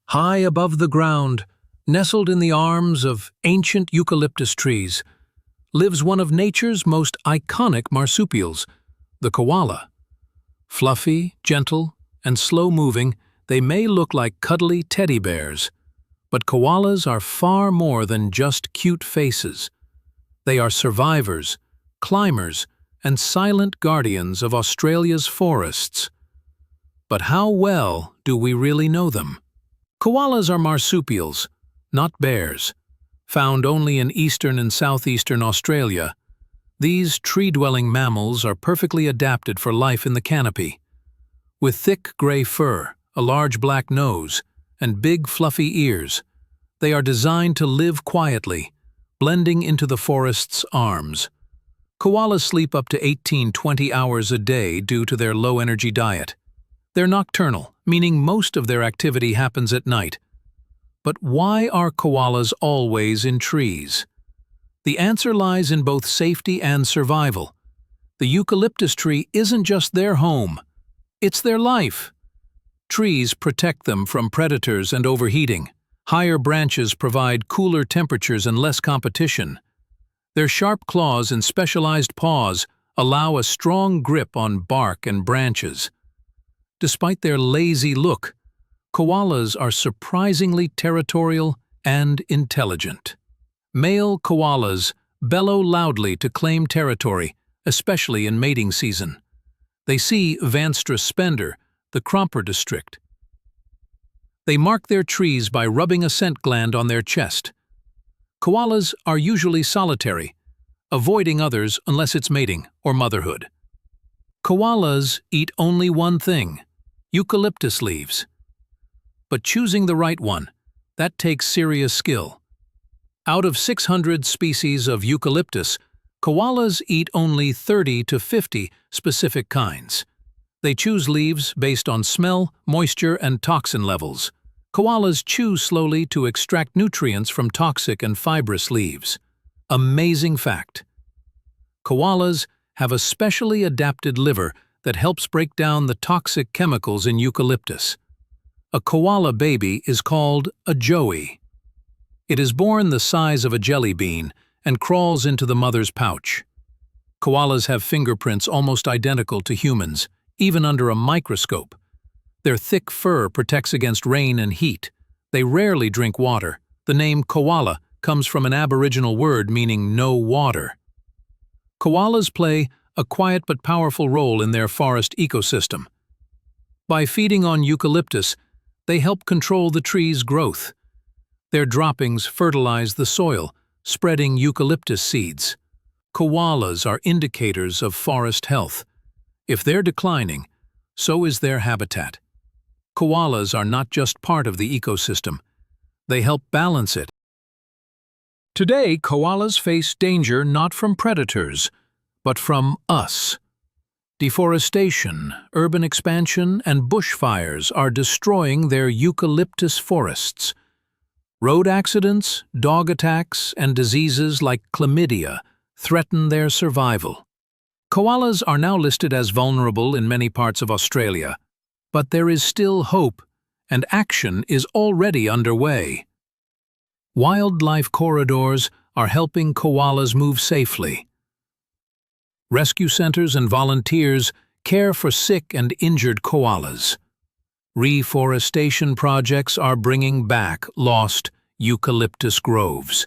high above the ground, nestled in the arms of ancient eucalyptus trees, lives one of nature's most iconic marsupials, the koala. Fluffy, gentle, and slow-moving, they may look like cuddly teddy bears, but koalas are far more than just cute faces. They are survivors, climbers, and silent guardians of Australia's forests. But how well do we really know them? Koalas are marsupials, not bears. Found only in eastern and southeastern Australia, these tree-dwelling mammals are perfectly adapted for life in the canopy. With thick gray fur, a large black nose, and big fluffy ears, they are designed to live quietly, blending into the forest's arms. Koalas sleep up to 18–20 hours a day due to their low-energy diet. They're nocturnal, meaning most of their activity happens at night. But why are koalas always in trees? The answer lies in both safety and survival. The eucalyptus tree isn't just their home, it's their life. Trees protect them from predators and overheating. Higher branches provide cooler temperatures and less competition. Their sharp claws and specialized paws allow a strong grip on bark and branches. Despite their lazy look, koalas are surprisingly territorial and intelligent. Male koalas bellow loudly to claim territory, especially in mating season. They see Vanstra spender, the Cromper district. They mark their trees by rubbing a scent gland on their chest. Koalas are usually solitary, avoiding others unless it's mating or motherhood. Koalas eat only one thing: eucalyptus leaves. But choosing the right one, that takes serious skill. Out of 600 species of eucalyptus, koalas eat only 30 to 50 specific kinds. They choose leaves based on smell, moisture, and toxin levels. Koalas chew slowly to extract nutrients from toxic and fibrous leaves. Amazing fact. Koalas have a specially adapted liver that helps break down the toxic chemicals in eucalyptus. A koala baby is called a joey. It is born the size of a jelly bean and crawls into the mother's pouch. Koalas have fingerprints almost identical to humans, even under a microscope. Their thick fur protects against rain and heat. They rarely drink water. The name koala comes from an Aboriginal word meaning no water. Koalas play a quiet but powerful role in their forest ecosystem. By feeding on eucalyptus, they help control the tree's growth. Their droppings fertilize the soil, spreading eucalyptus seeds. Koalas are indicators of forest health. If they're declining, so is their habitat. Koalas are not just part of the ecosystem. They help balance it. Today, koalas face danger not from predators, but from us. Deforestation, urban expansion, and bushfires are destroying their eucalyptus forests. Road accidents, dog attacks, and diseases like chlamydia threaten their survival. Koalas are now listed as vulnerable in many parts of Australia, but there is still hope, and action is already underway. Wildlife corridors are helping koalas move safely. Rescue centers and volunteers care for sick and injured koalas. Reforestation projects are bringing back lost eucalyptus groves.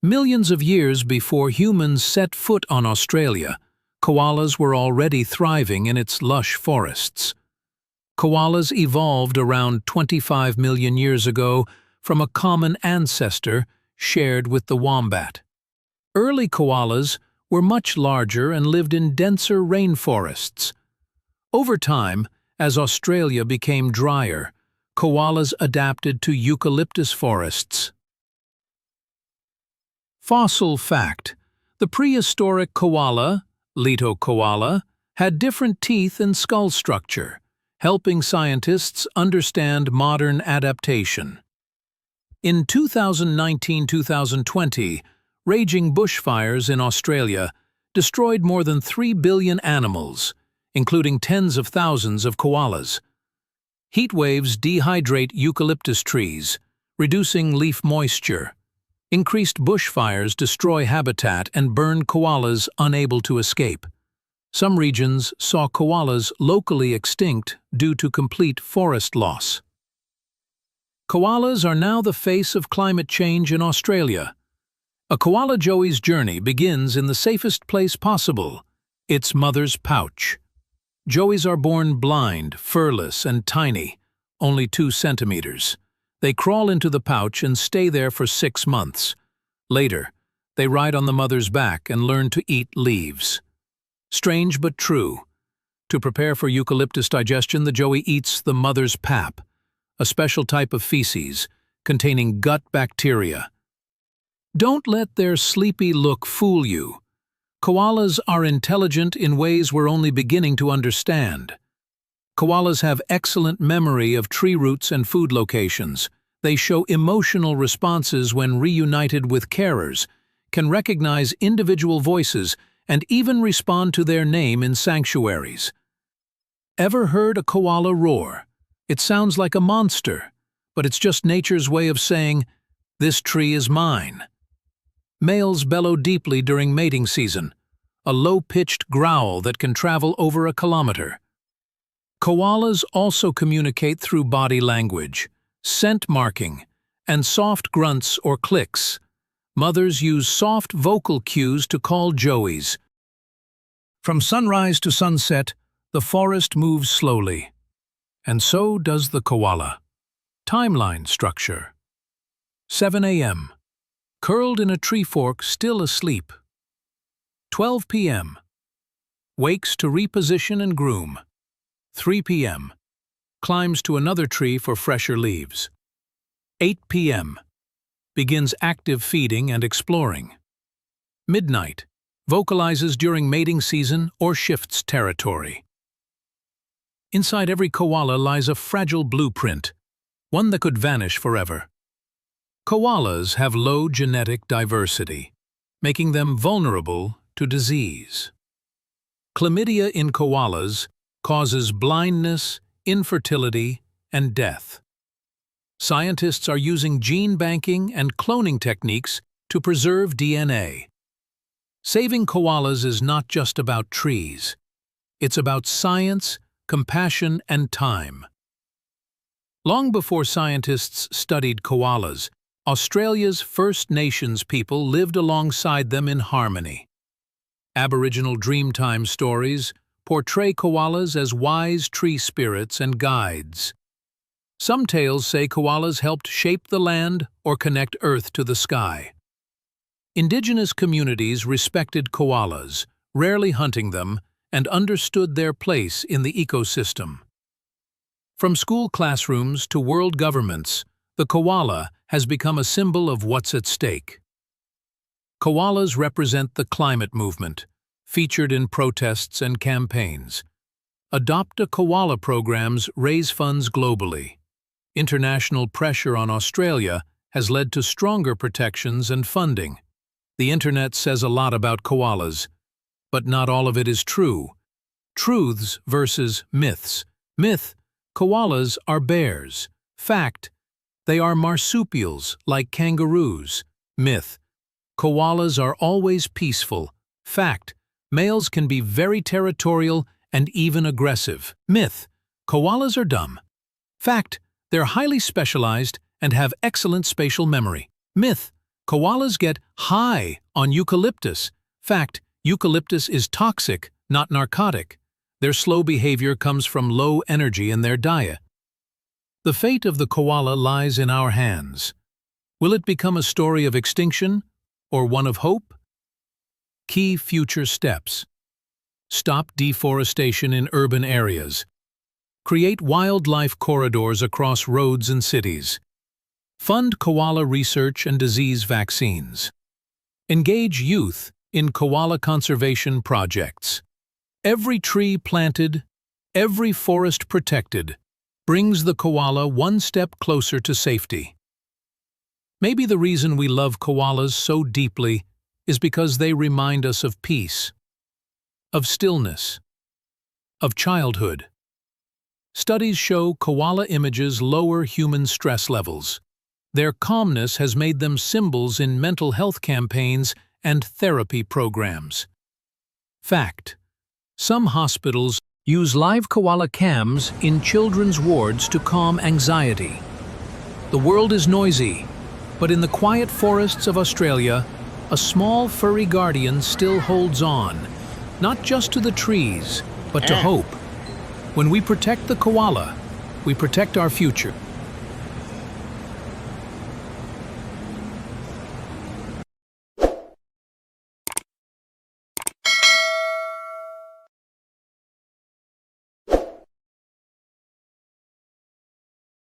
Millions of years before humans set foot on Australia, koalas were already thriving in its lush forests. Koalas evolved around 25 million years ago from a common ancestor shared with the wombat. Early koalas were much larger and lived in denser rainforests. Over time, as Australia became drier, koalas adapted to eucalyptus forests. Fossil fact: the prehistoric koala, Leto koala, had different teeth and skull structure, helping scientists understand modern adaptation. In 2019–2020, raging bushfires in Australia destroyed more than 3 billion animals, including tens of thousands of koalas. Heat waves dehydrate eucalyptus trees, reducing leaf moisture. Increased bushfires destroy habitat and burn koalas unable to escape. Some regions saw koalas locally extinct due to complete forest loss. Koalas are now the face of climate change in Australia. A koala joey's journey begins in the safest place possible, its mother's pouch. Joeys are born blind, furless, and tiny, only 2 centimeters. They crawl into the pouch and stay there for 6 months. Later, they ride on the mother's back and learn to eat leaves. Strange but true. To prepare for eucalyptus digestion, the joey eats the mother's pap, a special type of feces containing gut bacteria. Don't let their sleepy look fool you. Koalas are intelligent in ways we're only beginning to understand. Koalas have excellent memory of tree roots and food locations. They show emotional responses when reunited with carers, can recognize individual voices, and even respond to their name in sanctuaries. Ever heard a koala roar? It sounds like a monster, but it's just nature's way of saying, "This tree is mine." Males bellow deeply during mating season, a low-pitched growl that can travel over a kilometer. Koalas also communicate through body language, scent marking, and soft grunts or clicks. Mothers use soft vocal cues to call joeys. From sunrise to sunset, the forest moves slowly. And so does the koala. Timeline structure. 7 a.m. Curled in a tree fork, still asleep. 12 p.m. Wakes to reposition and groom. 3 p.m. Climbs to another tree for fresher leaves. 8 p.m. Begins active feeding and exploring. Midnight. Vocalizes during mating season or shifts territory. Inside every koala lies a fragile blueprint, one that could vanish forever. Koalas have low genetic diversity, making them vulnerable to disease. Chlamydia in koalas causes blindness, infertility, and death. Scientists are using gene banking and cloning techniques to preserve DNA. Saving koalas is not just about trees. It's about science, compassion, and time. Long before scientists studied koalas, Australia's First Nations people lived alongside them in harmony. Aboriginal Dreamtime stories portray koalas as wise tree spirits and guides. Some tales say koalas helped shape the land or connect Earth to the sky. Indigenous communities respected koalas, rarely hunting them, and understood their place in the ecosystem. From school classrooms to world governments, the koala has become a symbol of what's at stake. Koalas represent the climate movement, featured in protests and campaigns. Adopt a Koala programs raise funds globally. International pressure on Australia has led to stronger protections and funding. The internet says a lot about koalas, but not all of it is true. Truths versus myths. Myth: koalas are bears. Fact: they are marsupials like kangaroos. Myth: koalas are always peaceful. Fact: males can be very territorial and even aggressive. Myth: koalas are dumb. Fact: they're highly specialized and have excellent spatial memory. Myth: koalas get high on eucalyptus. Fact: eucalyptus is toxic, not narcotic. Their slow behavior comes from low energy in their diet. The fate of the koala lies in our hands. Will it become a story of extinction or one of hope? Key future steps. Stop deforestation in urban areas. Create wildlife corridors across roads and cities. Fund koala research and disease vaccines. Engage youth in koala conservation projects. Every tree planted, every forest protected, brings the koala one step closer to safety. Maybe the reason we love koalas so deeply is because they remind us of peace, of stillness, of childhood. Studies show koala images lower human stress levels. Their calmness has made them symbols in mental health campaigns and therapy programs. Fact: some hospitals use live koala cams in children's wards to calm anxiety. The world is noisy, but in the quiet forests of Australia, a small furry guardian still holds on, not just to the trees, but to hope. When we protect the koala, we protect our future.